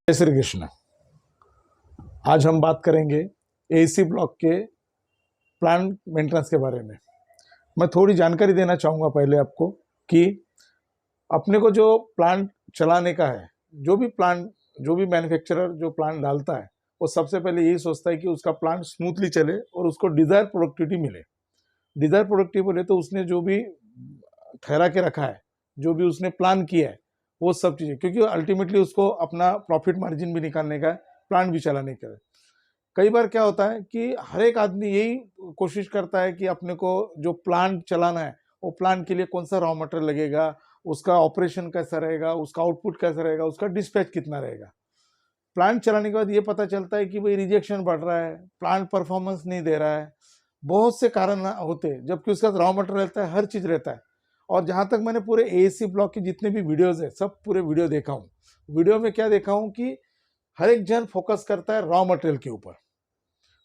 जय श्री कृष्ण। आज हम बात करेंगे एसी ब्लॉक के प्लांट मेंटेनेंस के बारे में। मैं थोड़ी जानकारी देना चाहूँगा पहले आपको कि अपने को जो प्लांट चलाने का है, जो भी मैन्युफैक्चरर जो प्लांट डालता है, वो सबसे पहले यही सोचता है कि उसका प्लांट स्मूथली चले और उसको डिज़ायर प्रोडक्टिविटी मिले। डिज़ायर प्रोडक्टिविटी बोले तो उसने जो भी ठहरा के रखा है, जो भी उसने प्लान किया है, वो सब चीज़ें, क्योंकि अल्टीमेटली उसको अपना प्रॉफिट मार्जिन भी निकालने का है, प्लांट भी चलाने का है। कई बार क्या होता है कि हर एक आदमी यही कोशिश करता है कि अपने को जो प्लांट चलाना है, वो प्लांट के लिए कौन सा रॉ मटेरियल लगेगा, उसका ऑपरेशन कैसा रहेगा, उसका आउटपुट कैसा रहेगा, उसका डिस्पैच कितना रहेगा। प्लांट चलाने के बाद ये पता चलता है कि भाई रिजेक्शन बढ़ रहा है, प्लांट परफॉर्मेंस नहीं दे रहा है, बहुत से कारण होते हैं, जबकि उसका रॉ मटेरियल रहता है, हर चीज़ रहता है। और जहाँ तक मैंने पूरे एसी ब्लॉक के जितने भी वीडियोज़ है, सब पूरे वीडियो देखा हूँ। वीडियो में क्या देखा हूँ कि हर एक जन फोकस करता है रॉ मटेरियल के ऊपर।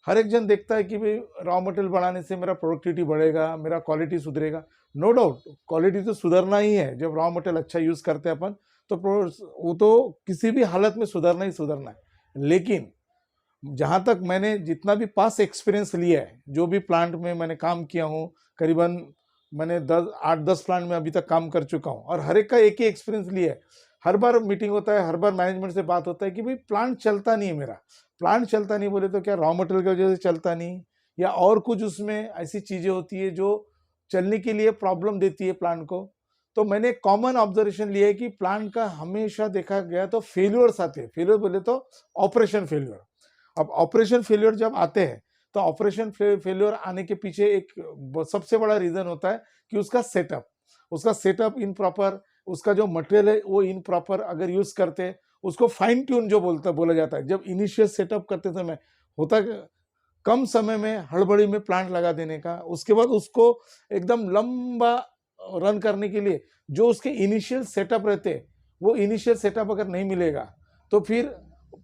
हर एक जन देखता है कि भाई रॉ मटेरियल बढ़ाने से मेरा प्रोडक्टिविटी बढ़ेगा, मेरा क्वालिटी सुधरेगा। नो डाउट क्वालिटी तो सुधरना ही है। जब रॉ मटेरियल अच्छा यूज़ करते हैं अपन, तो वो तो किसी भी हालत में सुधरना ही सुधरना है। लेकिन जहाँ तक मैंने जितना भी पास एक्सपीरियंस लिया है, जो भी प्लांट में मैंने काम किया हूँ, करीबन मैंने 8-10 प्लांट में अभी तक काम कर चुका हूँ, और हर एक का एक ही एक्सपीरियंस लिया है। हर बार मीटिंग होता है, हर बार मैनेजमेंट से बात होता है कि भाई प्लांट चलता नहीं है मेरा। प्लांट चलता नहीं बोले तो क्या रॉ मटेरियल की वजह से चलता नहीं, या और कुछ उसमें ऐसी चीज़ें होती है जो चलने के लिए प्रॉब्लम देती है प्लांट को। तो मैंने कॉमन ऑब्जर्वेशन लिया है कि प्लांट का हमेशा देखा गया तो फेल्यूर्स आते हैं। फेल्यूर बोले तो ऑपरेशन फेल्यूर। अब ऑपरेशन फेल्योर जब आते हैं, तो ऑपरेशन फेल्योर आने के पीछे एक सबसे बड़ा रीजन होता है कि उसका सेटअप इन प्रॉपर, उसका जो मटेरियल है वो इन प्रॉपर अगर यूज करते हैं, उसको फाइन ट्यून जो बोला जाता है। जब इनिशियल सेटअप करते समय होता कम समय में हड़बड़ी में प्लांट लगा देने का, उसके बाद उसको एकदम लंबा रन करने के लिए जो उसके इनिशियल सेटअप रहते, वो इनिशियल सेटअप अगर नहीं मिलेगा तो फिर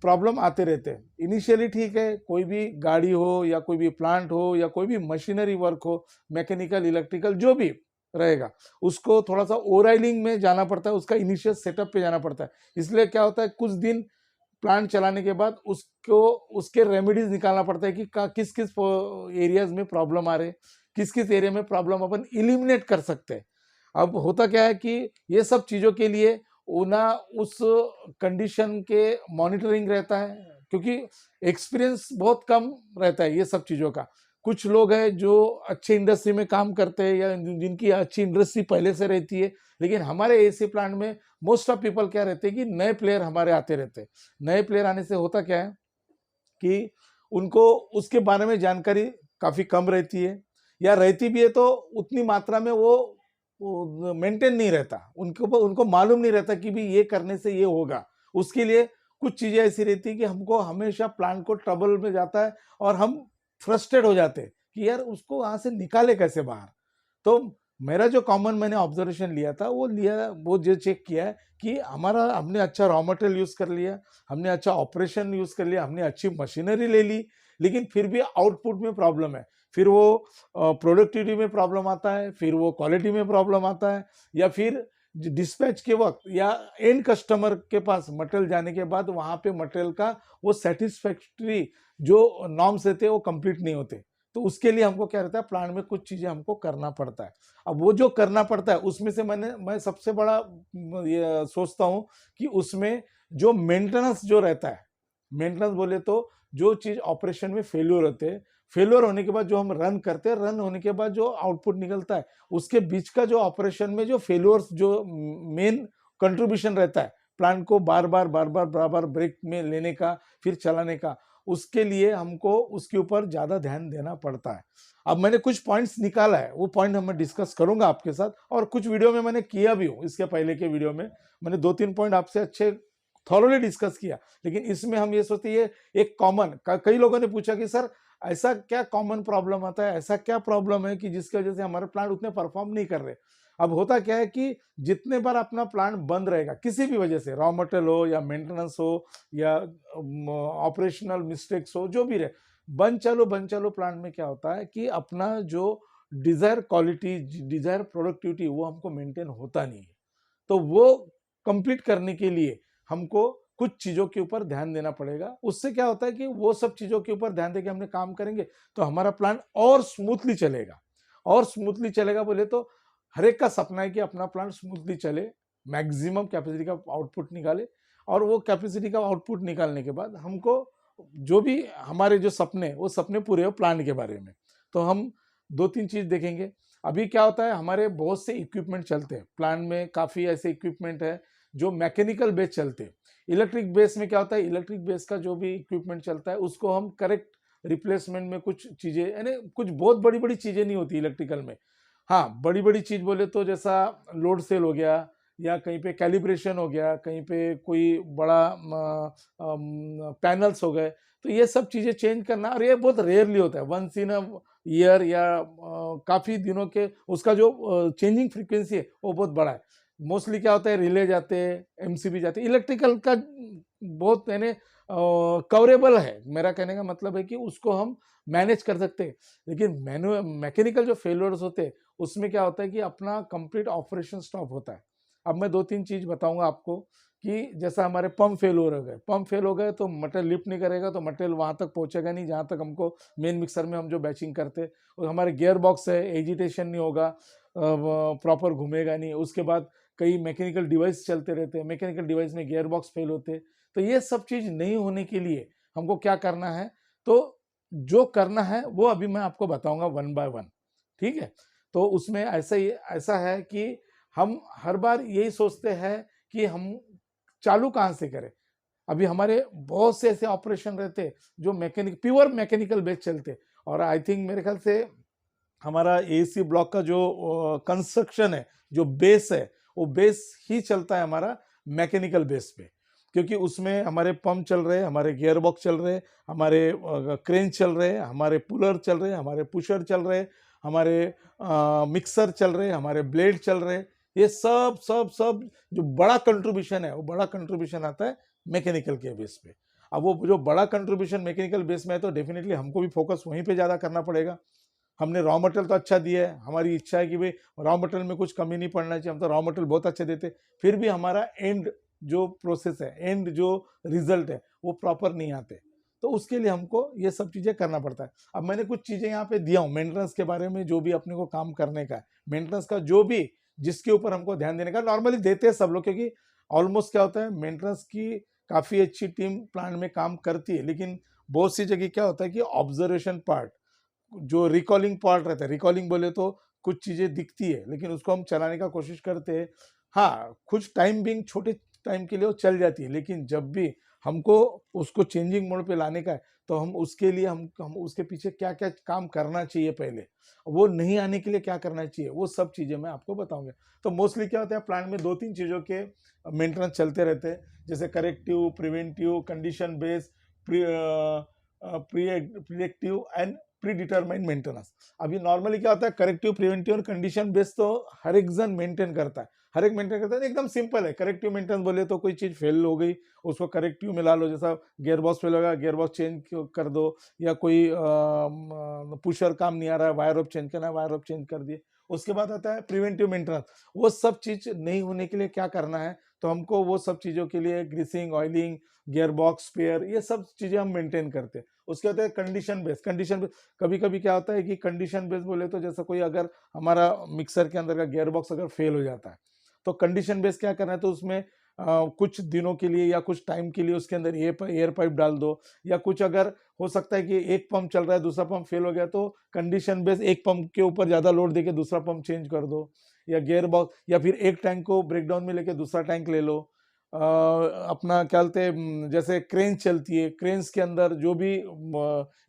प्रॉब्लम आते रहते हैं। इनिशियली ठीक है, कोई भी गाड़ी हो या कोई भी प्लांट हो या कोई भी मशीनरी वर्क हो, मैकेनिकल इलेक्ट्रिकल जो भी रहेगा, उसको थोड़ा सा ओराइलिंग में जाना पड़ता है, उसका इनिशियल सेटअप पे जाना पड़ता है। इसलिए क्या होता है, कुछ दिन प्लांट चलाने के बाद उसको उसके रेमेडीज निकालना पड़ता है कि किस किस एरियाज में प्रॉब्लम आ रहे, किस किस एरिया में प्रॉब्लम अपन इलिमिनेट कर सकते हैं। अब होता क्या है कि ये सब चीज़ों के लिए ना उस कंडीशन के मॉनिटरिंग रहता है, क्योंकि एक्सपीरियंस बहुत कम रहता है ये सब चीज़ों का। कुछ लोग हैं जो अच्छे इंडस्ट्री में काम करते हैं या जिनकी अच्छी इंडस्ट्री पहले से रहती है, लेकिन हमारे एसी प्लांट में मोस्ट ऑफ पीपल क्या रहते हैं कि नए प्लेयर हमारे आते रहते हैं। नए प्लेयर आने से होता क्या है कि उनको उसके बारे में जानकारी काफ़ी कम रहती है, या रहती भी है तो उतनी मात्रा में वो मेंटेन नहीं रहता। उनको मालूम नहीं रहता कि भी ये करने से ये होगा। उसके लिए कुछ चीज़ें ऐसी रहती है कि हमको हमेशा प्लांट को ट्रबल में जाता है और हम फ्रस्ट्रेट हो जाते हैं कि यार उसको वहाँ से निकाले कैसे बाहर। तो मेरा जो कॉमन मैंने ऑब्जर्वेशन लिया था वो जो चेक किया है कि हमने अच्छा रॉ मटेरियल यूज़ कर लिया, हमने अच्छा ऑपरेशन यूज़ कर लिया, हमने अच्छी मशीनरी ले ली, लेकिन फिर भी आउटपुट में प्रॉब्लम है। फिर वो प्रोडक्टिविटी में प्रॉब्लम आता है, फिर वो क्वालिटी में प्रॉब्लम आता है, या फिर डिस्पैच के वक्त या एंड कस्टमर के पास मटेरियल जाने के बाद वहाँ पे मटेरियल का वो सेटिस्फैक्ट्री जो नॉर्म्स रहते हैं वो कंप्लीट नहीं होते। तो उसके लिए हमको क्या रहता है, प्लांट में कुछ चीज़ें हमको करना पड़ता है। अब वो जो करना पड़ता है उसमें से मैं सबसे बड़ा ये सोचता हूँ कि उसमें जो मेंटेनेंस जो रहता है, मेंटेनेंस बोले तो जो चीज़ ऑपरेशन में फेल्योर होते हैं, फेल्योर होने के बाद जो हम रन करते हैं, रन होने के बाद जो आउटपुट निकलता है, उसके बीच का जो ऑपरेशन में जो फेल्योर्स जो मेन कंट्रीब्यूशन रहता है प्लांट को बार बार ब्रेक में लेने का, फिर चलाने का, उसके लिए हमको उसके ऊपर ज़्यादा ध्यान देना पड़ता है। अब मैंने कुछ पॉइंट्स निकाला है, वो पॉइंट मैं डिस्कस करूंगा आपके साथ, और कुछ वीडियो में मैंने किया भी हूँ। इसके पहले के वीडियो में मैंने 2-3 पॉइंट आपसे अच्छे थॉरोली डिस्कस किया, लेकिन इसमें हम ये सोचते ये एक कॉमन, कई लोगों ने पूछा कि सर ऐसा क्या कॉमन प्रॉब्लम आता है, ऐसा क्या प्रॉब्लम है कि जिसकी वजह से हमारे प्लांट उतने परफॉर्म नहीं कर रहे। अब होता क्या है कि जितने बार अपना प्लांट बंद रहेगा किसी भी वजह से, रॉ मटेरियल हो या मेंटेनेंस हो या ऑपरेशनल मिस्टेक्स हो, जो भी रहे, बंद चालू प्लांट में क्या होता है कि अपना जो डिजायर क्वालिटी, डिजायर प्रोडक्टिविटी वो हमको मेंटेन होता नहीं है। तो वो कंप्लीट करने के लिए हमको कुछ चीज़ों के ऊपर ध्यान देना पड़ेगा। उससे क्या होता है कि वो सब चीज़ों के ऊपर ध्यान देके हमने काम करेंगे तो हमारा प्लान और स्मूथली चलेगा। और स्मूथली चलेगा बोले तो हर एक का सपना है कि अपना प्लान स्मूथली चले, मैक्सिमम कैपेसिटी का आउटपुट निकाले, और वो कैपेसिटी का आउटपुट निकालने के बाद हमको जो भी हमारे जो सपने, वो सपने पूरे हो प्लान के बारे में। तो हम 2-3 चीज़ देखेंगे। अभी क्या होता है, हमारे बहुत से इक्विपमेंट चलते हैं प्लान में, काफ़ी ऐसे इक्विपमेंट है जो मैकेनिकल बेस चलते हैं। इलेक्ट्रिक बेस में क्या होता है, इलेक्ट्रिक बेस का जो भी इक्विपमेंट चलता है उसको हम करेक्ट रिप्लेसमेंट में कुछ चीज़ें, यानी कुछ बहुत बड़ी बड़ी चीज़ें नहीं होती इलेक्ट्रिकल में। हाँ, बड़ी बड़ी चीज़ बोले तो जैसा लोड सेल हो गया, या कहीं पे कैलिब्रेशन हो गया, कहीं पे कोई बड़ा पैनल्स हो गए, तो ये सब चीज़ें चेंज करना, और ये बहुत रेयरली होता है, वंस इन अ ईयर, या काफ़ी दिनों के उसका जो चेंजिंग फ्रीक्वेंसी है वो बहुत बड़ा है। मोस्टली क्या होता है, रिले जाते हैं, एमसीबी जाते हैं। इलेक्ट्रिकल का बहुत यानी कवरेबल है, मेरा कहने का मतलब है कि उसको हम मैनेज कर सकते हैं। लेकिन मैकेनिकल जो फेलियर्स होते हैं उसमें क्या होता है कि अपना कंप्लीट ऑपरेशन स्टॉप होता है। अब मैं 2-3 चीज़ बताऊंगा आपको कि जैसा हमारे पंप फेल हो गए, पंप फेल हो गए तो मटेरियल लिफ्ट नहीं करेगा, तो मटेरियल वहाँ तक पहुँचेगा नहीं जहाँ तक हमको मेन मिक्सर में हम जो बैचिंग करते। और हमारे गियर बॉक्स है, एजिटेशन नहीं होगा, प्रॉपर घूमेगा नहीं। उसके बाद कई मैकेनिकल डिवाइस चलते रहते हैं, मैकेनिकल डिवाइस में गियर बॉक्स फेल होते। तो ये सब चीज़ नहीं होने के लिए हमको क्या करना है, तो जो करना है वो अभी मैं आपको बताऊंगा 1 बाय 1, ठीक है। तो उसमें ऐसा है कि हम हर बार यही सोचते हैं कि हम चालू कहाँ से करें। अभी हमारे बहुत से ऐसे ऑपरेशन रहते जो प्योर मैकेनिकल बेस चलते, और आई थिंक मेरे ख्याल से हमारा एसी ब्लॉक का जो कंस्ट्रक्शन है, जो बेस है, वो बेस ही चलता है हमारा मैकेनिकल बेस पे, क्योंकि उसमें हमारे पंप चल रहे हैं, हमारे गियर बॉक्स चल रहे हैं, हमारे क्रेन चल रहे हैं, हमारे पुलर चल रहे हैं, हमारे पुशर चल रहे हैं, हमारे मिक्सर चल रहे हैं, हमारे ब्लेड चल रहे हैं। ये सब सब सब जो बड़ा कंट्रीब्यूशन है, वो बड़ा कंट्रीब्यूशन आता है मैकेनिकल के बेस पे। अब वो जो बड़ा कंट्रीब्यूशन मैकेनिकल बेस में है तो डेफिनेटली हमको भी फोकस वहीं पे ज़्यादा करना पड़ेगा। हमने रॉ मटेरियल तो अच्छा दिया है, हमारी इच्छा है कि भाई रॉ मटेरियल में कुछ कमी नहीं पड़ना चाहिए, हम तो रॉ मटेरियल बहुत अच्छे देते, फिर भी हमारा एंड जो प्रोसेस है, एंड जो रिजल्ट है वो प्रॉपर नहीं आते। तो उसके लिए हमको ये सब चीज़ें करना पड़ता है। अब मैंने कुछ चीज़ें यहाँ पे दिया हूँ मेंटेनेंस के बारे में, जो भी अपने को काम करने का है, मेंटेनेंस का जो भी जिसके ऊपर हमको ध्यान देने का, नॉर्मली देते हैं सब लोग, क्योंकि ऑलमोस्ट क्या होता है, मेंटेनेंस की काफ़ी अच्छी टीम प्लांट में काम करती है, लेकिन बहुत सी जगह क्या होता है कि ऑब्जर्वेशन पार्ट, जो रिकॉलिंग पार्ट रहता है, रिकॉलिंग बोले तो कुछ चीज़ें दिखती है लेकिन उसको हम चलाने का कोशिश करते हैं। हाँ, कुछ टाइम बिंग छोटे टाइम के लिए वो चल जाती है, लेकिन जब भी हमको उसको चेंजिंग मोड पे लाने का है तो हम उसके लिए हम उसके पीछे क्या क्या काम करना चाहिए, पहले वो नहीं आने के लिए क्या करना चाहिए, वो सब चीज़ें मैं आपको बताऊंगा। तो मोस्टली क्या होता है, प्लांट में 2-3 चीज़ों के मेंटेनेंस चलते रहते हैं, जैसे corrective, preventive, condition based, proactive and predetermined maintenance. अभी नॉर्मली क्या होता है, करेक्टिव, प्रिवेंटिव और कंडीशन बेस्ड तो हर एक जन मेंटेन करता है, हर एक मेंटेन करता है, एकदम सिंपल है। करेक्टिव मेंटेनेंस बोले तो कोई चीज़ फेल हो गई उसको करेक्टिव मिला लो, जैसा गियर बॉक्स फेल होगा गियर बॉक्स चेंज कर दो, या कोई पुशर काम नहीं आ रहा है, वायर ऑफ चेंज करना है, वायर ऑफ चेंज कर दिए। उसके बाद आता है प्रिवेंटिव मेंटेनेंस, वो सब चीज़ नहीं होने के लिए क्या करना है, तो हमको वो सब चीज़ों के लिए greasing, oiling, gear box spare, ये सब चीज़ें हम मेंटेन करते हैं। उसके बाद है कंडीशन बेस। कंडीशन बेस कभी कभी क्या होता है कि कंडीशन बेस बोले तो जैसा कोई अगर हमारा मिक्सर के अंदर का गियर बॉक्स अगर फेल हो जाता है तो कंडीशन बेस क्या करना है, तो उसमें कुछ दिनों के लिए या कुछ टाइम के लिए उसके अंदर एयर पाइप डाल दो, या कुछ अगर हो सकता है कि एक पंप चल रहा है दूसरा पंप फेल हो गया तो कंडीशन बेस एक पंप के ऊपर ज़्यादा लोड देके दूसरा पंप चेंज कर दो, या गियर बॉक्स, या फिर एक टैंक को ब्रेकडाउन में लेके दूसरा टैंक ले लो। अपना क्या बोलते हैं, जैसे क्रेन चलती है, क्रेन्स के अंदर जो भी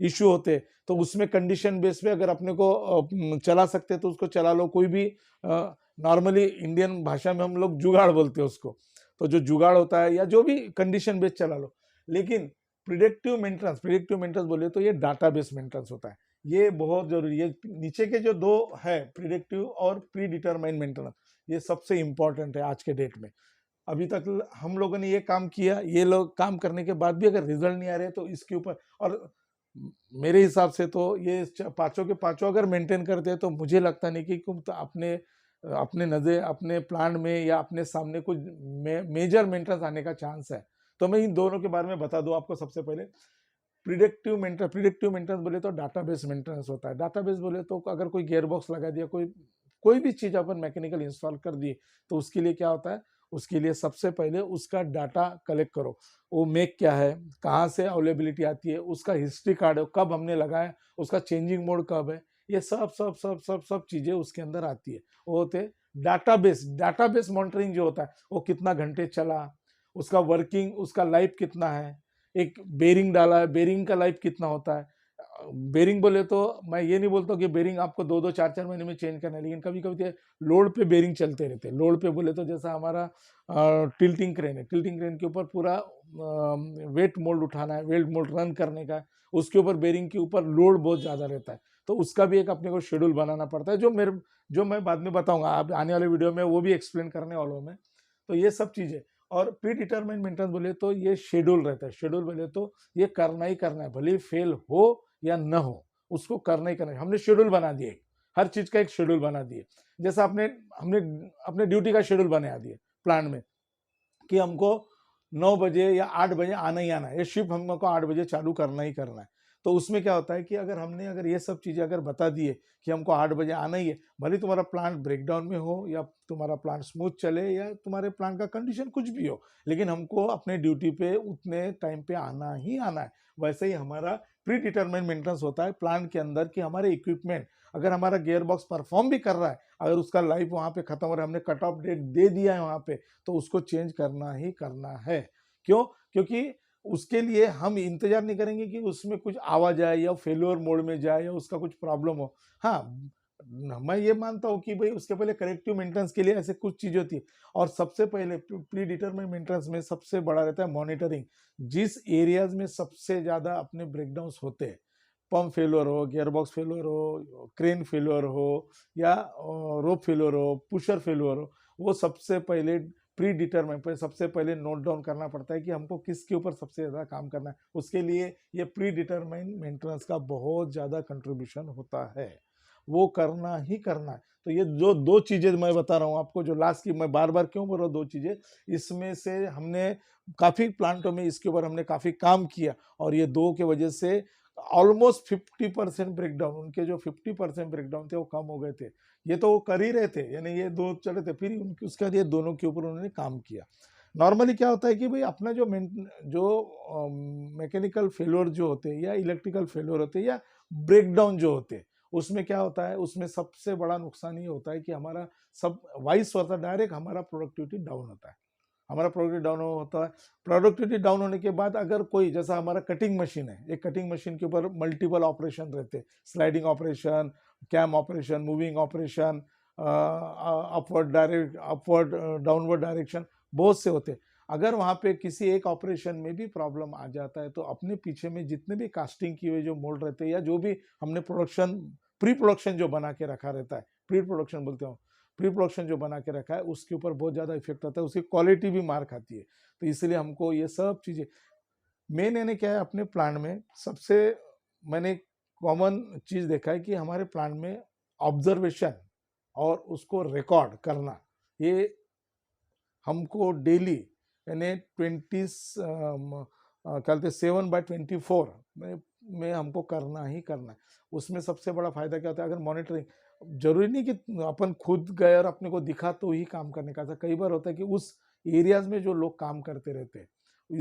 इश्यू होते तो उसमें कंडीशन बेस पे अगर अपने को चला सकते तो उसको चला लो। कोई भी नॉर्मली इंडियन भाषा में हम लोग जुगाड़ बोलते हैं उसको, तो जो जुगाड़ होता है या जो भी कंडीशन बेस चला लो। लेकिन प्रिडिक्टिव मेंटेनेंस बोले तो ये डाटा बेस मेंटेनेंस होता है, ये बहुत जरूरी है। नीचे के जो दो है, प्रिडिक्टिव और प्री डिटरमाइंड मेंटेनेंस, ये सबसे इंपॉर्टेंट है आज के डेट में। अभी तक हम लोगों ने ये काम किया, ये लोग काम करने के बाद भी अगर रिजल्ट नहीं आ रहे तो इसके ऊपर, और मेरे हिसाब से तो ये पांचों के पांचों अगर मेंटेन करते हैं तो मुझे लगता नहीं कि तो अपने नज़र अपने प्लांट में या अपने सामने कुछ मेजर मेंटेनेंस आने का चांस है। तो मैं इन दोनों के बारे में बता दूं आपको। सबसे पहले प्रिडिक्टिव मेंटेनेंस बोले तो डाटाबेस मेंटेनेंस होता है। डाटाबेस बोले तो अगर कोई गियर बॉक्स लगा दिया, कोई भी चीज अपन मैकेनिकल इंस्टॉल कर दिए, तो उसके लिए क्या होता है, उसके लिए सबसे पहले उसका डाटा कलेक्ट करो। वो मेक क्या है, कहाँ से अवेलेबिलिटी आती है, उसका हिस्ट्री कार्ड है, कब हमने लगाया, उसका चेंजिंग मोड कब है, ये सब सब सब सब सब चीजें उसके अंदर आती है। वो होते डाटाबेस मॉनिटरिंग जो होता है, वो कितना घंटे चला, उसका वर्किंग, उसका लाइफ कितना है। एक बेरिंग डाला है, बेरिंग का लाइफ कितना होता है। बेरिंग बोले तो मैं ये नहीं बोलता कि बेरिंग आपको 2-2 4-4 महीने में चेंज करना है, लेकिन कभी कभी लोड पे बेरिंग चलते रहते हैं। लोड पे बोले तो जैसा हमारा टिल्टिंग क्रेन है, टिल्टिंग क्रेन के ऊपर पूरा वेट मोल्ड उठाना है, वेट मोल्ड रन करने का है, उसके ऊपर बेरिंग के ऊपर लोड बहुत ज़्यादा रहता है, तो उसका भी एक अपने को शेड्यूल बनाना पड़ता है, जो मैं बाद में बताऊंगा, आप आने वाले वीडियो में वो भी एक्सप्लेन करने वाला हूँ मैं। तो ये सब चीज़ें। और प्री डिटरमाइंड मेंटेनेंस बोले तो ये शेड्यूल रहता है। शेड्यूल बोले तो ये करना ही करना है, भले ही फेल हो या न हो, उसको करना ही करना है। हमने शेड्यूल बना दिए, हर चीज का एक शेड्यूल बना दिए। जैसा हमने अपने ड्यूटी का शेड्यूल बना दिए प्लान में, कि हमको 9 बजे या 8 बजे आना ही आना है, ये शिफ्ट हमको 8 बजे चालू करना ही करना है। तो उसमें क्या होता है कि अगर ये सब चीज़ें अगर बता दिए कि हमको 8 बजे आना ही है, भले तुम्हारा प्लांट ब्रेकडाउन में हो या तुम्हारा प्लांट स्मूथ चले या तुम्हारे प्लांट का कंडीशन कुछ भी हो, लेकिन हमको अपने ड्यूटी पे उतने टाइम पे आना ही आना है। वैसे ही हमारा प्री डिटरमाइंड मेंटेनेंस होता है प्लांट के अंदर, कि हमारे इक्विपमेंट, अगर हमारा गियर बॉक्स परफॉर्म भी कर रहा है, अगर उसका लाइफ वहाँ पे खत्म हो रहा है, हमने कट ऑफ डेट दे दिया है वहाँ पे, तो उसको चेंज करना ही करना है। क्यों? क्योंकि उसके लिए हम इंतजार नहीं करेंगे कि उसमें कुछ आवाज आए या फेल्योर मोड में जाए या उसका कुछ प्रॉब्लम हो। हाँ, मैं ये मानता हूँ कि भाई उसके पहले करेक्टिव मेंटेनेंस के लिए ऐसे कुछ चीज होती है। और सबसे पहले प्री डिटरमाइंड मेंटेनेंस में सबसे बड़ा रहता है मॉनिटरिंग। जिस एरियाज में सबसे ज्यादा अपने ब्रेकडाउन्स होते हैं, पंप फेल्योर हो, गियरबॉक्स फेल्योर हो, क्रेन फेल्योर हो, या रोप फेल्योर हो, पुशर फेल्योर हो, वो सबसे पहले प्री डिटरमाइन पर सबसे पहले नोट डाउन करना पड़ता है कि हमको किसके ऊपर सबसे ज़्यादा काम करना है। उसके लिए ये प्री डिटरमाइन मेंटेनेंस का बहुत ज़्यादा कंट्रीब्यूशन होता है, वो करना ही करना है। तो ये जो दो चीज़ें मैं बता रहा हूँ आपको, जो लास्ट की मैं बार बार क्यों बोल रहा हूँ, दो चीज़ें, इसमें से हमने काफ़ी प्लांटों में इसके ऊपर हमने काफ़ी काम किया, और ये दो के वजह से ऑलमोस्ट 50% ब्रेकडाउन, उनके जो 50% ब्रेकडाउन थे वो कम हो गए थे। ये तो वो कर ही रहे थे, यानी ये दो चले थे, फिर उनके उसके बाद ये दोनों के ऊपर उन्होंने काम किया। नॉर्मली क्या होता है कि भाई अपना जो मैकेनिकल फेल्योर जो होते हैं या इलेक्ट्रिकल फेल्योर होते हैं या ब्रेकडाउन जो होते हैं, उसमें क्या होता है, उसमें सबसे बड़ा नुकसान ये होता है कि हमारा सब वाइस वर्सा डायरेक्ट हमारा प्रोडक्टिविटी डाउन होता है। हमारा प्रोडक्टिविटी डाउन होता है। प्रोडक्टिविटी डाउन होने के बाद अगर कोई, जैसा हमारा कटिंग मशीन है, एक कटिंग मशीन के ऊपर मल्टीपल ऑपरेशन रहते हैं, sliding operation, cam operation, moving operation, upward downward direction, बहुत से होते हैं। अगर वहाँ पे किसी एक ऑपरेशन में भी प्रॉब्लम आ जाता है, तो अपने पीछे में जितने भी कास्टिंग किए हुए जो मोल्ड रहते हैं या जो भी हमने प्री प्रोडक्शन जो बना के रखा रहता है, प्री प्रोडक्शन बोलते हो, प्री प्रोडक्शन जो बना के रखा है, उसके ऊपर बहुत ज़्यादा इफेक्ट आता है, उसकी क्वालिटी भी मार खाती है। तो इसलिए हमको ये सब चीज़ें मेन, यानी क्या है, अपने प्लांट में सबसे मैंने कॉमन चीज़ देखा है कि हमारे प्लांट में ऑब्जर्वेशन और उसको रिकॉर्ड करना, ये हमको डेली यानी 7/24 में हमको करना ही करना है। उसमें सबसे बड़ा फायदा क्या होता है, अगर मॉनिटरिंग, जरूरी नहीं कि अपन खुद गए और अपने को दिखा तो ही काम करने का था। कई बार होता है कि उस एरियाज में जो लोग काम करते रहते हैं,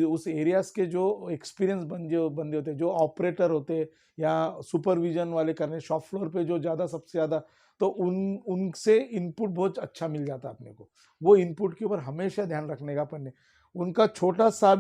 उस एरियाज के जो एक्सपीरियंस बंदे होते हैं, जो ऑपरेटर होते हैं या सुपरविजन वाले करने शॉप फ्लोर पे जो ज़्यादा सबसे ज़्यादा, तो उनसे इनपुट बहुत अच्छा मिल जाता है अपने को। वो इनपुट के ऊपर हमेशा ध्यान रखने का अपन ने, उनका छोटा सा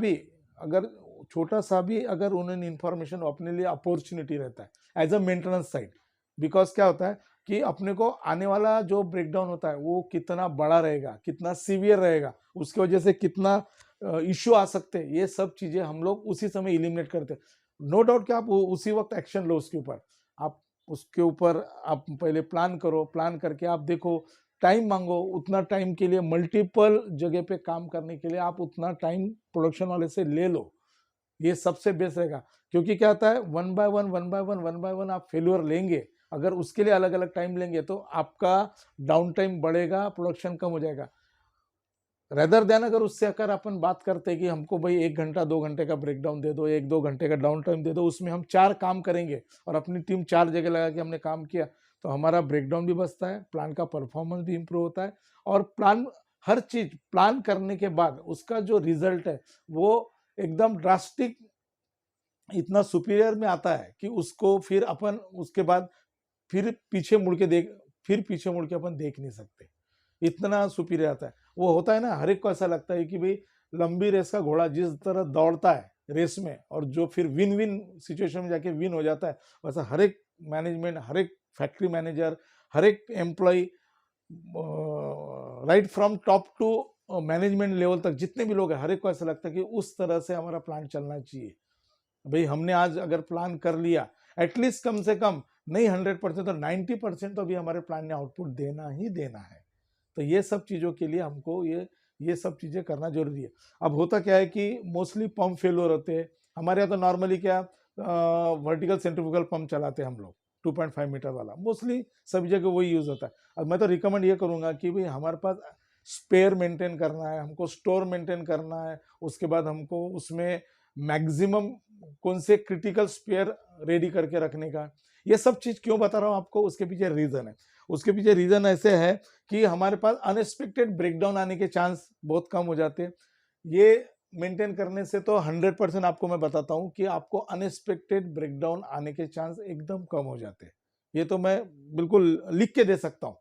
भी अगर उन्होंने इन्फॉर्मेशन, अपने लिए अपॉर्चुनिटी रहता है as a maintenance side. Because क्या होता है कि अपने को आने वाला जो ब्रेकडाउन होता है वो कितना बड़ा रहेगा, कितना सीवियर रहेगा, उसकी वजह से कितना इश्यू आ सकते हैं, ये सब चीजें हम लोग उसी समय इलिमिनेट करते हैं। नो डाउट कि आप उसी वक्त एक्शन लो उसके ऊपर, आप उसके ऊपर आप पहले प्लान करो, प्लान करके आप देखो, टाइम मांगो, उतना टाइम के लिए मल्टीपल जगह पे काम करने के लिए आप उतना टाइम प्रोडक्शन वाले से ले लो, ये सबसे बेस्ट रहेगा। क्योंकि क्या होता है, वन बाय वन आप फेल्यूर लेंगे, अगर उसके लिए अलग अलग टाइम लेंगे तो आपका डाउन टाइम बढ़ेगा, प्रोडक्शन कम हो जाएगा। रेदर देन अगर उससे अगर अपन बात करते हैं कि हमको भाई 1 घंटा 2 घंटे का ब्रेकडाउन दे दो, 1-2 घंटे का डाउन टाइम दे दो, उसमें हम 4 काम करेंगे और अपनी टीम 4 जगह लगा के हमने काम किया, तो हमारा ब्रेकडाउन भी बचता है, प्लान का परफॉर्मेंस भी इंप्रूव होता है, और प्लान, हर चीज प्लान करने के बाद उसका जो रिजल्ट है वो एकदम ड्रास्टिक इतना सुपीरियर में आता है कि उसको फिर अपन उसके बाद फिर पीछे मुड़ के अपन देख नहीं सकते, इतना सुपीरियर आता है। वो होता है ना, हर एक को ऐसा लगता है कि भाई लंबी रेस का घोड़ा जिस तरह दौड़ता है रेस में और जो फिर विन विन सिचुएशन में जाके विन हो जाता है, वैसा हर एक मैनेजमेंट, हर एक फैक्ट्री मैनेजर, हर एक employ, right from top to management level तक जितने भी लोग हैं, हर एक को ऐसा लगता है कि उस तरह से हमारा प्लान चलना चाहिए। भाई हमने आज अगर प्लान कर लिया, एटलीस्ट कम से कम नहीं 100% तो 90% तो भी हमारे प्लान ने आउटपुट देना ही देना है। तो ये सब चीज़ों के लिए हमको ये सब चीज़ें करना जरूरी है। अब होता क्या है कि मोस्टली पंप फेलियर होते हैं हमारे यहाँ, तो नॉर्मली क्या वर्टिकल सेंट्रीफ्यूगल पंप चलाते हैं हम लोग 2.5 मीटर वाला, मोस्टली सभी जगह वही यूज़ होता है। अब मैं तो रिकमेंड ये करूँगा कि भाई हमारे पास स्पेयर मेंटेन करना है, हमको स्टोर मेंटेन करना है, उसके बाद हमको उसमें मैक्सिमम कौन से क्रिटिकल स्पेयर रेडी करके रखने का। ये सब चीज क्यों बता रहा हूँ आपको, उसके पीछे रीजन है। उसके पीछे रीजन ऐसे है कि हमारे पास अनएक्सपेक्टेड ब्रेकडाउन आने के चांस बहुत कम हो जाते हैं। ये मेंटेन करने से तो 100% आपको मैं बताता हूँ कि आपको अनएक्सपेक्टेड ब्रेकडाउन आने के चांस एकदम कम हो जाते हैं। ये तो मैं बिल्कुल लिख के दे सकता हूँ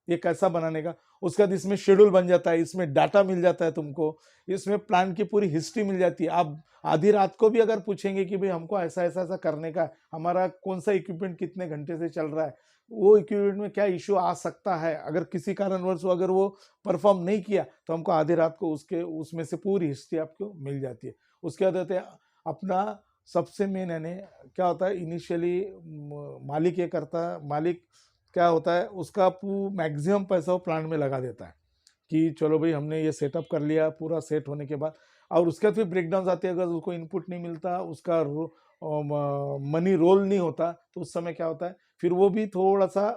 ये कैसा बनाने का। उसके बाद इसमें शेड्यूल बन जाता है, इसमें डाटा मिल जाता है तुमको, इसमें प्लान की पूरी हिस्ट्री मिल जाती है। आप आधी रात को भी अगर पूछेंगे कि भाई हमको ऐसा ऐसा ऐसा करने का, हमारा कौन सा इक्विपमेंट कितने घंटे से चल रहा है, वो इक्विपमेंट में क्या इश्यू आ सकता है, अगर किसी कारणवश अगर वो परफॉर्म नहीं किया तो हमको आधी रात को उसमें से पूरी हिस्ट्री आपको मिल जाती है। उसके बाद होते हैं अपना सबसे मेन यानी क्या होता है, इनिशियली मालिक ये करता है, मालिक क्या होता है उसका मैक्सिमम पैसा वो प्लांट में लगा देता है कि चलो भाई हमने ये सेटअप कर लिया पूरा सेट होने के बाद, और उसके बाद फिर ब्रेकडाउन आते हैं, अगर उसको इनपुट नहीं मिलता, उसका मनी रोल नहीं होता, तो उस समय क्या होता है फिर वो भी थोड़ा सा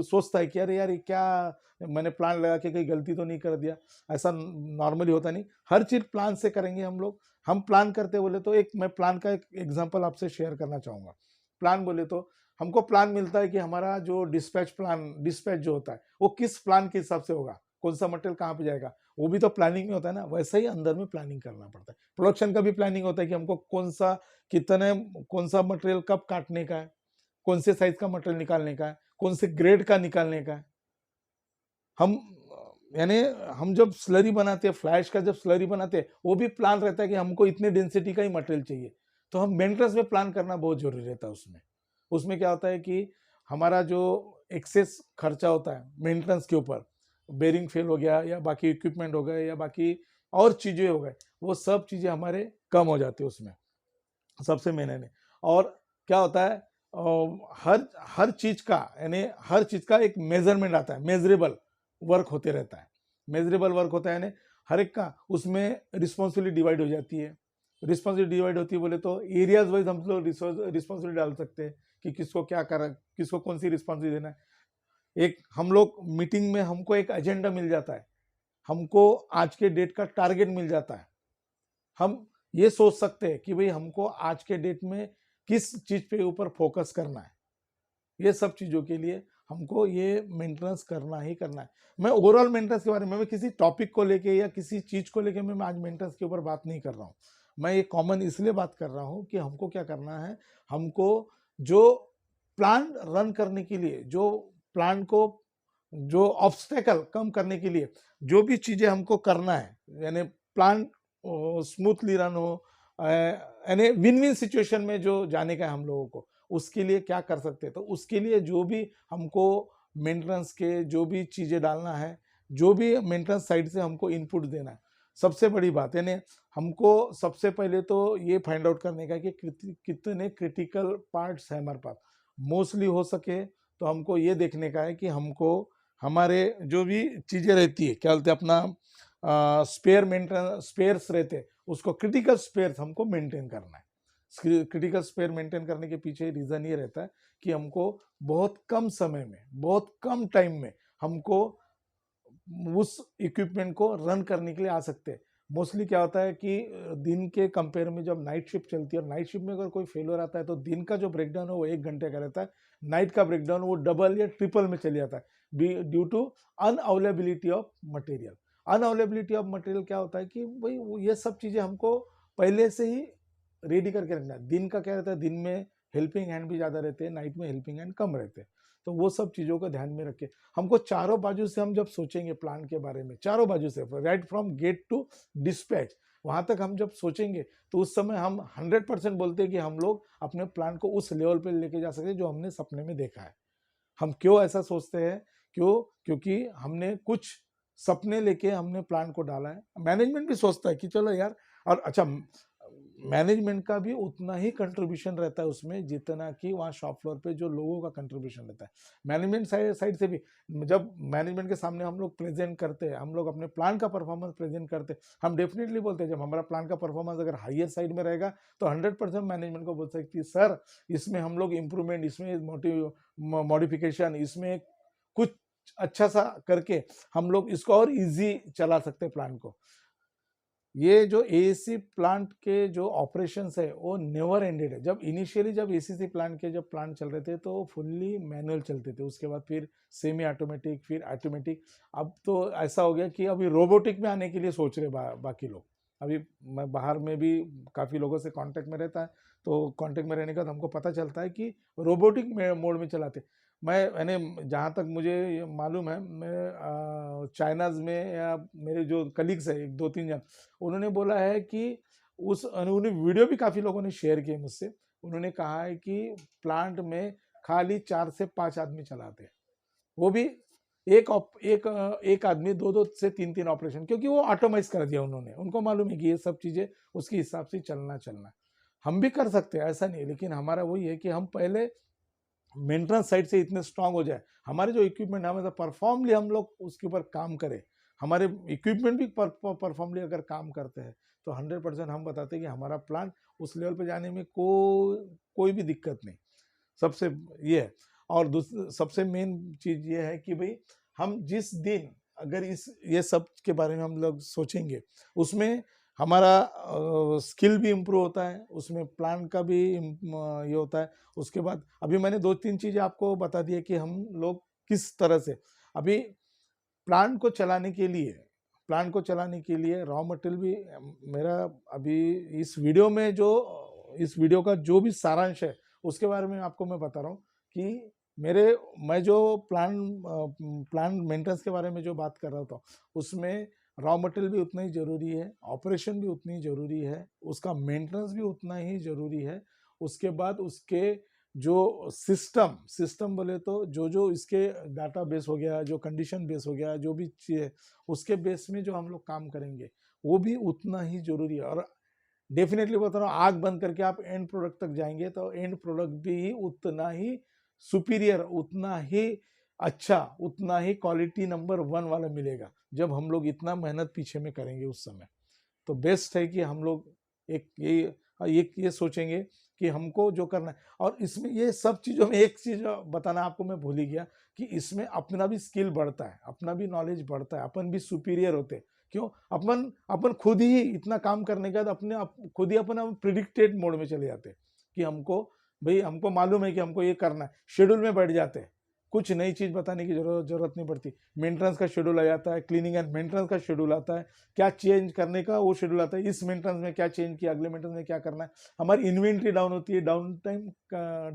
सोचता है कि अरे यार ये क्या मैंने प्लान लगा के कहीं गलती तो नहीं कर दिया। ऐसा नॉर्मली होता नहीं, हर चीज प्लान से करेंगे हम लोग। हम प्लान करते बोले तो एक मैं प्लान का एक एग्जांपल आपसे शेयर करना चाहूँगा। प्लान बोले तो हमको प्लान मिलता है कि हमारा जो डिस्पैच जो होता है वो किस प्लान के हिसाब से होगा, कौन सा मटेरियल कहाँ पे जाएगा, वो भी तो प्लानिंग में होता है ना। वैसे ही अंदर में प्लानिंग करना पड़ता है, प्रोडक्शन का भी प्लानिंग होता है कि हमको कौन सा मटेरियल कब काटने का है, कौन से साइज का मटेरियल निकालने का है, कौन से ग्रेड का निकालने का है। हम यानी हम जब स्लरी बनाते हैं, फ्लैश का जब स्लरी बनाते हैं, वो भी प्लान रहता है कि हमको इतने डेंसिटी का ही मटेरियल चाहिए। तो हम मेंटेनेंस में प्लान करना बहुत जरूरी रहता है। उसमें क्या होता है कि हमारा जो एक्सेस खर्चा होता है मेंटेनेंस के ऊपर, बेरिंग फेल हो गया या बाकी इक्विपमेंट हो गए या बाकी और चीज़ें हो गए, वो सब चीज़ें हमारे कम हो जाती है उसमें, सबसे मेन है। और क्या होता है हर चीज का यानी हर चीज का एक मेजरमेंट आता है, मेजरेबल वर्क होते रहता है, मेजरेबल वर्क होता है यानी हर एक का उसमें रिस्पॉन्सिबिलिटी डिवाइड हो जाती है। रिस्पॉन्सिबिलिटी डिवाइड होती है बोले तो एरियाज वाइज हम लोग रिस्पॉन्सिबिलिटी डाल सकते हैं कि किसको क्या कर, किसको कौन सी रिस्पॉन्सिबिलिटी देना है। एक हम लोग मीटिंग में हमको एक एजेंडा मिल जाता है, हमको आज के डेट का टारगेट मिल जाता है। हम ये सोच सकते हैं कि भाई हमको आज के डेट में किस चीज पे ऊपर फोकस करना है। ये सब चीजों के लिए हमको ये मेंटेनेंस करना ही करना है। मैं ओवरऑल मेंटेनेंस के बारे में, मैं किसी टॉपिक को लेके या किसी चीज को लेके मैं आज मेंटेनेंस के ऊपर बात नहीं कर रहा हूँ। मैं ये कॉमन इसलिए बात कर रहा हूँ कि हमको क्या करना है, हमको जो प्लान रन करने के लिए, जो प्लान को जो ऑब्स्टेकल कम करने के लिए जो भी चीजें हमको करना है, यानी प्लान स्मूथली रन हो, यानी विन विन सिचुएशन में जो जाने का है हम लोगों को, उसके लिए क्या कर सकते हैं। तो उसके लिए जो भी हमको मेंटेनेंस के जो भी चीज़ें डालना है, जो भी मेंटेनेंस साइड से हमको इनपुट देना है, सबसे बड़ी बात यानी हमको सबसे पहले तो ये फाइंड आउट करने का है कि कितने क्रिटिकल पार्ट्स हैं हमारे पास। मोस्टली हो सके तो हमको ये देखने का है कि हमको हमारे जो भी चीज़ें रहती है, क्या बोलते हैं अपना स्पेयर्स रहते हैं, उसको क्रिटिकल स्पेयर्स हमको मेंटेन करना है। क्रिटिकल स्पेयर मेंटेन करने के पीछे रीजन ये रहता है कि हमको बहुत कम समय में, बहुत कम टाइम में हमको उस इक्विपमेंट को रन करने के लिए आ सकते हैं। मोस्टली क्या होता है कि दिन के कंपेयर में जब नाइट शिफ्ट चलती है, और नाइट शिफ्ट में अगर कोई फेलियर आता है तो दिन का जो ब्रेकडाउन है वो 1 घंटे का रहता है, नाइट का ब्रेकडाउन वो डबल या ट्रिपल में चले जाता है due to unavailability of material. Unavailability of material क्या होता है कि भाई ये सब चीज़ें हमको पहले से ही रेडी करके रखना है। दिन का क्या रहता है, दिन में हेल्पिंग हैंड भी ज़्यादा रहते हैं, नाइट में हेल्पिंग हैंड कम रहते हैं। तो वो सब चीज़ों को ध्यान में रखें। हमको चारों बाजू से हम जब सोचेंगे प्लान के बारे में, चारों बाजू से right from gate to dispatch, वहाँ तक हम जब सोचेंगे तो उस समय हम 100% बोलते हैं कि हम लोग अपने प्लान को उस लेवल पे लेके जा सकते हैं जो हमने सपने में देखा है। हम क्यों ऐसा सोचते हैं? क्योंकि हमने कुछ सपने लेके हमने प्लान को डाला है। मैनेजमेंट भी सोचता है कि चलो यार, और अच्छा, मैनेजमेंट का भी उतना ही कंट्रीब्यूशन रहता है उसमें जितना कि वहाँ शॉप फ्लोर पे जो लोगों का कंट्रीब्यूशन रहता है। मैनेजमेंट साइड से भी जब मैनेजमेंट के सामने हम लोग प्रेजेंट करते हैं, हम लोग अपने प्लान का परफॉर्मेंस प्रेजेंट करते हैं, हम डेफिनेटली बोलते हैं जब हमारा प्लान का परफॉर्मेंस अगर हाइयर साइड में रहेगा तो 100% मैनेजमेंट को बोल सकती है सर इसमें हम लोग इम्प्रूवमेंट, इसमें मॉडिफिकेशन, इसमें कुछ अच्छा सा करके हम लोग इसको और इजी चला सकते हैं प्लान को। ये जो एएससी प्लांट के जो ऑपरेशंस है वो नेवर एंडेड है। जब इनिशियली जब एसीसी प्लांट के जब प्लांट चल रहे थे तो फुल्ली मैनुअल चलते थे, उसके बाद फिर सेमी ऑटोमेटिक, फिर ऑटोमेटिक। अब तो ऐसा हो गया कि अभी रोबोटिक में आने के लिए सोच रहे बाकी लोग। अभी मैं बाहर में भी काफ़ी लोगों से कांटेक्ट में रहता है, तो कांटेक्ट में रहने का तो हमको पता चलता है कि रोबोटिक मोड में चलाते। मैंने जहाँ तक मुझे मालूम है, मैं चाइनाज में या मेरे जो कलीग्स है एक दो तीन जन, उन्होंने बोला है कि उन्होंने वीडियो भी काफ़ी लोगों ने शेयर किए मुझसे। उन्होंने कहा है कि प्लांट में खाली 4 से 5 आदमी चलाते हैं, वो भी एक आदमी 2 से 3 ऑपरेशन, क्योंकि वो ऑटोमाइज कर दिया उन्होंने। उनको मालूम है कि ये सब चीज़ें उसके हिसाब से चलना है। हम भी कर सकते हैं, ऐसा नहीं, लेकिन हमारा वही है कि हम पहले मेंटेनेंस साइड से इतने स्ट्रांग हो जाए, हमारे जो इक्विपमेंट है हमें परफॉर्मली हम लोग उसके ऊपर काम करें, हमारे इक्विपमेंट भी परफॉर्मली अगर काम करते हैं तो 100% हम बताते हैं कि हमारा प्लांट उस लेवल पे जाने में कोई भी दिक्कत नहीं। सबसे ये है। और सबसे मेन चीज़ ये है कि भाई हम जिस दिन अगर ये सब के बारे में हम लोग सोचेंगे, उसमें हमारा स्किल भी इम्प्रूव होता है, उसमें प्लान का भी ये होता है। उसके बाद अभी मैंने 2-3 चीज़ें आपको बता दी है कि हम लोग किस तरह से अभी प्लांट को चलाने के लिए रॉ मटेरियल भी मेरा अभी इस वीडियो का जो भी सारांश है उसके बारे में आपको मैं बता रहा हूँ कि मैं जो प्लान मेंटेनेंस के बारे में जो बात कर रहा था उसमें रॉ मटेरियल भी उतना ही ज़रूरी है, ऑपरेशन भी उतनी ज़रूरी है, उसका मेंटेनेंस भी उतना ही ज़रूरी है। उसके बाद उसके जो सिस्टम बोले तो जो इसके डाटा बेस हो गया, जो कंडीशन बेस हो गया, जो भी चीज़ उसके बेस में जो हम लोग काम करेंगे वो भी उतना ही ज़रूरी है। और डेफिनेटली बता रहा हूँ, आग बंद करके आप एंड प्रोडक्ट तक जाएंगे तो एंड प्रोडक्ट भी उतना ही सुपीरियर, उतना ही अच्छा, उतना ही क्वालिटी नंबर 1 वाला मिलेगा जब हम लोग इतना मेहनत पीछे में करेंगे उस समय। तो बेस्ट है कि हम लोग ये सोचेंगे कि हमको जो करना है। और इसमें ये सब चीज़ों में एक चीज़ बताना आपको मैं भूल ही गया कि इसमें अपना भी स्किल बढ़ता है, अपना भी नॉलेज बढ़ता है, अपन भी सुपीरियर होते हैं। क्यों? अपन खुद ही इतना काम करने के बाद खुद ही अपन प्रिडिक्टेड मोड में चले जाते हैं कि हमको मालूम है कि हमको ये करना है, शेड्यूल में बैठ जाते हैं, कुछ नई चीज़ बताने की जरूरत नहीं पड़ती। मेंटेनेंस का शेड्यूल आ जाता है, क्लीनिंग एंड मेंटेनेंस का शेड्यूल आता है, क्या चेंज करने का वो शेड्यूल आता है, इस मेंटेनेंस में क्या चेंज किया, अगले मेंटेनेंस में क्या करना है। हमारी इन्वेंट्री डाउन होती है, डाउन टाइम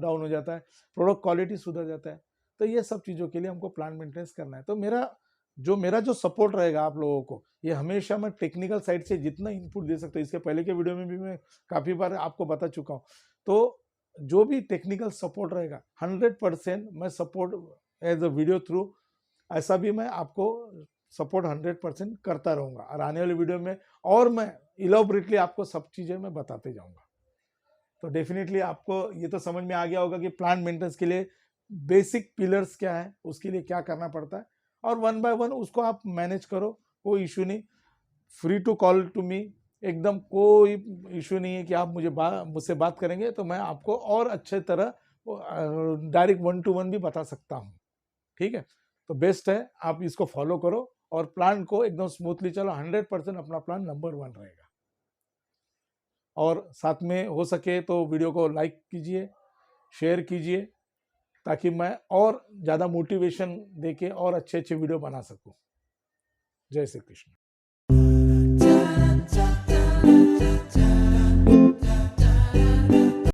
डाउन हो जाता है, प्रोडक्ट क्वालिटी सुधर जाता है। तो ये सब चीज़ों के लिए हमको प्लांट मेंटेनेंस करना है। तो मेरा जो सपोर्ट रहेगा आप लोगों को, ये हमेशा मैं टेक्निकल साइड से जितना इनपुट दे सकता हूँ, इसके पहले के वीडियो में भी मैं काफ़ी बार आपको बता चुका हूँ। तो जो भी टेक्निकल सपोर्ट रहेगा 100% मैं support as a video through, ऐसा भी मैं आपको सपोर्ट 100% करता रहूँगा। और आने वाले वीडियो में और मैं इलॉबरेटली आपको सब चीज़ें मैं बताते जाऊँगा। तो डेफिनेटली आपको ये तो समझ में आ गया होगा कि प्लांट मेंटेनेंस के लिए बेसिक पिलर्स क्या है, उसके लिए क्या करना पड़ता है, और 1 बाय 1 उसको आप मैनेज करो, कोई इशू नहीं। Free to call to me, एकदम कोई इशू नहीं है कि आप मुझसे बात करेंगे तो मैं आपको और अच्छे तरह डायरेक्ट 1 to 1 भी बता सकता हूँ। ठीक है? तो बेस्ट है आप इसको फॉलो करो और प्लान को एकदम स्मूथली चलो, 100% अपना प्लान नंबर 1 रहेगा। और साथ में हो सके तो वीडियो को लाइक कीजिए, शेयर कीजिए, ताकि मैं और ज़्यादा मोटिवेशन देके और अच्छे अच्छे वीडियो बना सकूं। जय श्री कृष्ण।